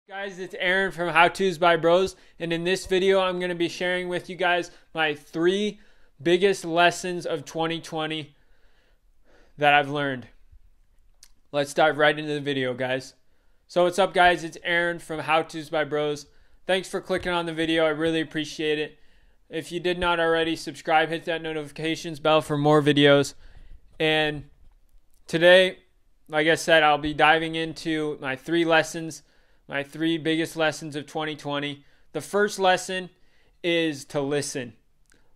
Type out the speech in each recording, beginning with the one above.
Guys, it's Aaron from How To's by Bros, and in this video I'm going to be sharing with you guys my 3 biggest lessons of 2020 that I've learned. Let's dive right into the video, guys. So what's up, guys? It's Aaron from How To's by Bros. Thanks for clicking on the video. I really appreciate it. If you did not already, subscribe, hit that notifications bell for more videos. And today, like I said, I'll be diving into my 3 lessons, my 3 biggest lessons of 2020. The first lesson is to listen.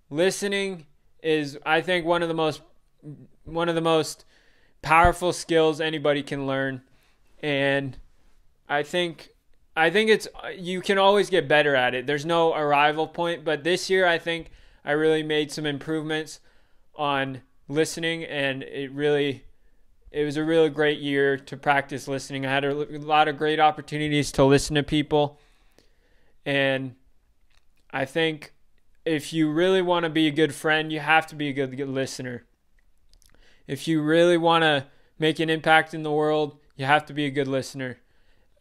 Listening is, I think, one of the most powerful skills anybody can learn. And I think it's, you can always get better at it. There's no arrival point, but this year I think I really made some improvements on listening, and it was a really great year to practice listening. I had a lot of great opportunities to listen to people. And I think if you really want to be a good friend, you have to be a good listener. If you really want to make an impact in the world, you have to be a good listener.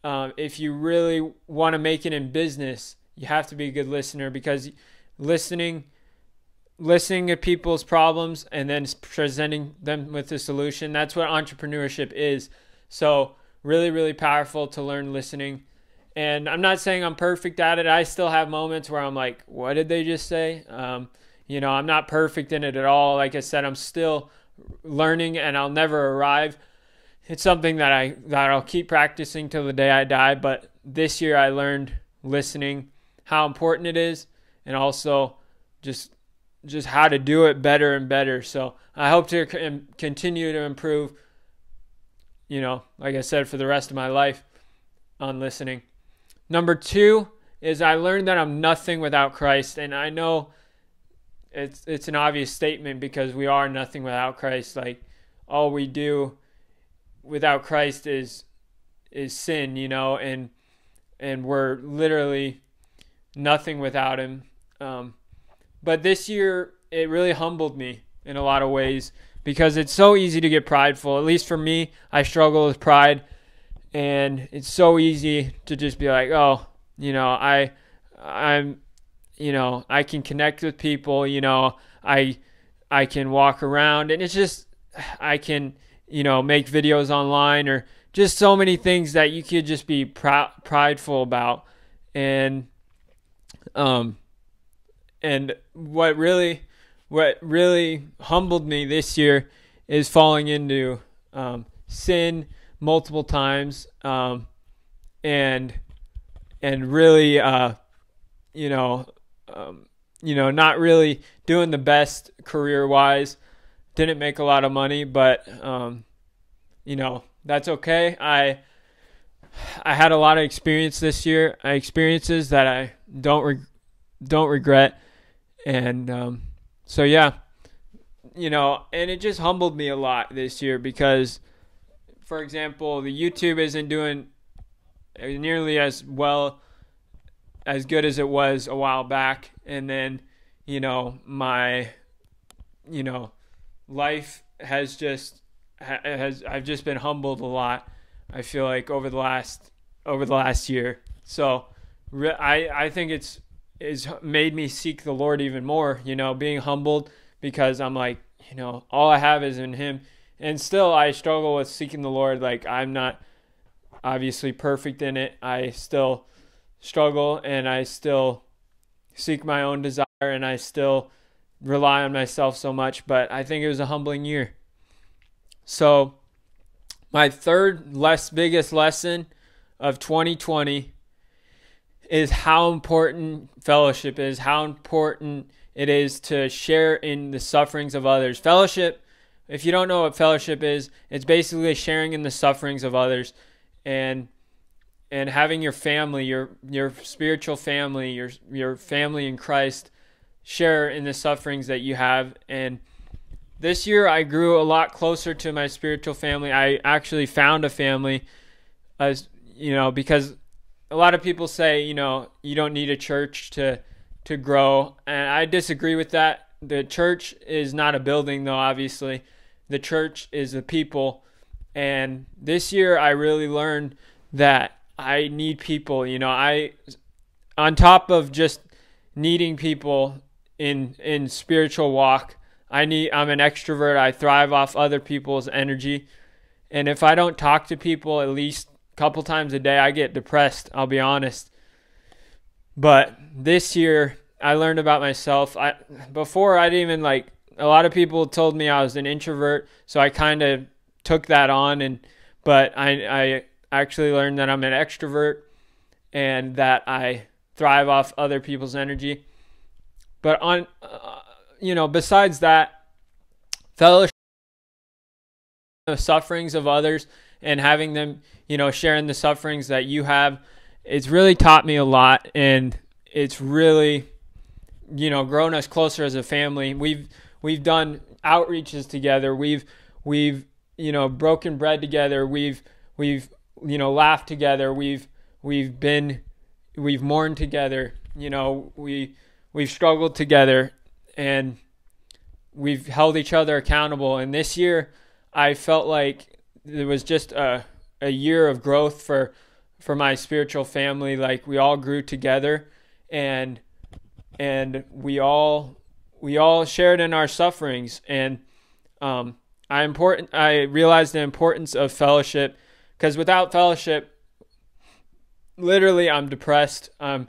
If you really want to make it in business, you have to be a good listener, because listening to people's problems and then presenting them with a solution, that's what entrepreneurship is. So really, really powerful to learn listening. And I'm not saying I'm perfect at it. I still have moments where I'm like, what did they just say? I'm not perfect in it at all. Like I said, I'm still learning, and I'll never arrive. It's something that I'll keep practicing till the day I die. But this year I learned listening, how important it is, and also just how to do it better and better. So I hope to continue to improve, like I said, for the rest of my life on listening. Number 2 is I learned that I'm nothing without Christ. And I know it's an obvious statement, because we are nothing without Christ. Like, all we do without Christ is sin, and we're literally nothing without him. But this year, it really humbled me in a lot of ways, because it's so easy to get prideful. At least for me, I struggle with pride, and it's so easy to just be like, oh, I can connect with people, I can walk around, and it's just, I can, make videos online, or just so many things that you could just be prideful about. And what really humbled me this year is falling into sin multiple times, and really not really doing the best career-wise. Didn't make a lot of money, but that's okay. I had a lot of experience this year, experiences that I don't regret. And so yeah, and it just humbled me a lot this year, because, for example, the YouTube isn't doing nearly as good as it was a while back. And then, my, life has I've just been humbled a lot, I feel like, over the last year. So I think it's made me seek the Lord even more, being humbled, because I'm like, all I have is in him. And still I struggle with seeking the Lord. Like, I'm not obviously perfect in it. I still struggle, and I still seek my own desire, and I still rely on myself so much. But I think it was a humbling year. So my third biggest lesson of 2020 is how important fellowship is, how important it is to share in the sufferings of others. Fellowship, if you don't know what fellowship is, it's basically sharing in the sufferings of others, and having your family, your spiritual family, your family in Christ, share in the sufferings that you have. And this year I grew a lot closer to my spiritual family. I actually found a family, because a lot of people say, you don't need a church to grow. And I disagree with that. The church is not a building, though, obviously. The church is the people. And this year I really learned that I need people. On top of just needing people in spiritual walk, I'm an extrovert. I thrive off other people's energy. And if I don't talk to people at least a couple times a day, I get depressed, I'll be honest. But this year, I learned about myself. Before I didn't even a lot of people told me I was an introvert, so I kind of took that on, but I actually learned that I'm an extrovert and that I thrive off other people's energy. But besides that, fellowship, the sufferings of others and having them, sharing the sufferings that you have, it's really taught me a lot, and it's really, grown us closer as a family. We've done outreaches together. We've broken bread together. We've laughed together. We've mourned together. We've struggled together, and we've held each other accountable. And this year, I felt like it was just a year of growth for my spiritual family. Like, we all grew together, and we all shared in our sufferings. And I realized the importance of fellowship, because without fellowship, literally, I'm depressed. Obviously,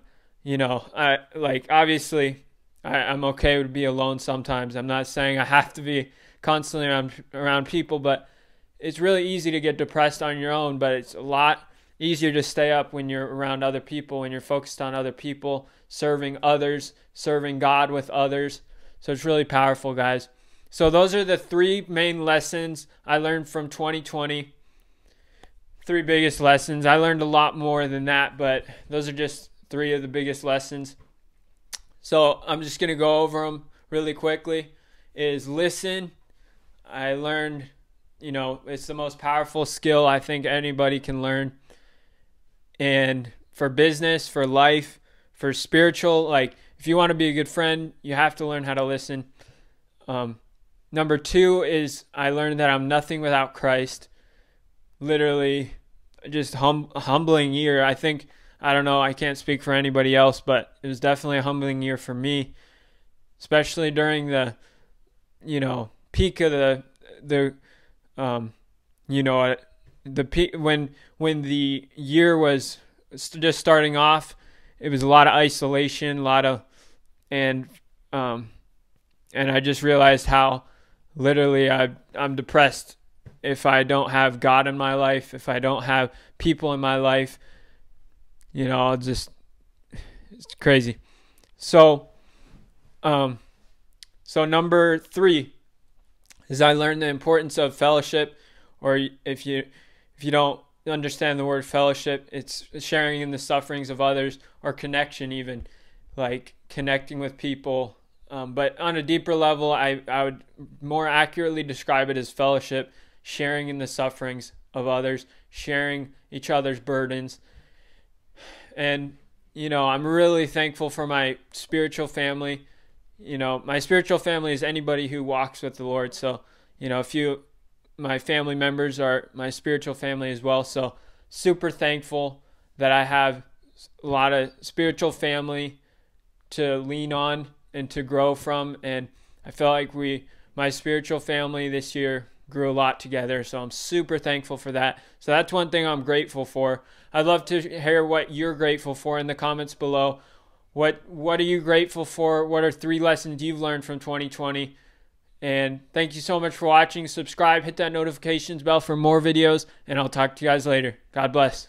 I'm okay to be alone sometimes. I'm not saying I have to be constantly around people, but it's really easy to get depressed on your own. But it's a lot easier to stay up when you're around other people, when you're focused on other people, serving others, serving God with others. So it's really powerful, guys. So those are the 3 main lessons I learned from 2020. 3 biggest lessons. I learned a lot more than that, but those are just 3 of the biggest lessons. So I'm just going to go over them really quickly. Is listen. I learned, it's the most powerful skill I think anybody can learn. And for business, for life, for spiritual, if you want to be a good friend, you have to learn how to listen. Number 2 is I learned that I'm nothing without Christ. Literally, just humbling year. I don't know, I can't speak for anybody else, but it was definitely a humbling year for me, especially during the, peak of the peak when the year was just starting off. It was a lot of isolation, and I just realized how literally I'm depressed if I don't have God in my life, if I don't have people in my life. It's crazy. So number 3 is I learned the importance of fellowship, or if you don't understand the word fellowship, it's sharing in the sufferings of others, or connection, even like connecting with people. But on a deeper level, I would more accurately describe it as fellowship, sharing in the sufferings of others, sharing each other's burdens. And, I'm really thankful for my spiritual family. My spiritual family is anybody who walks with the Lord. So, my family members are my spiritual family as well. So super thankful that I have a lot of spiritual family to lean on and to grow from. And I feel like my spiritual family this year grew a lot together. So I'm super thankful for that. So that's one thing I'm grateful for. I'd love to hear what you're grateful for in the comments below. What are you grateful for? What are 3 lessons you've learned from 2020? And thank you so much for watching. Subscribe, hit that notifications bell for more videos, and I'll talk to you guys later. God bless.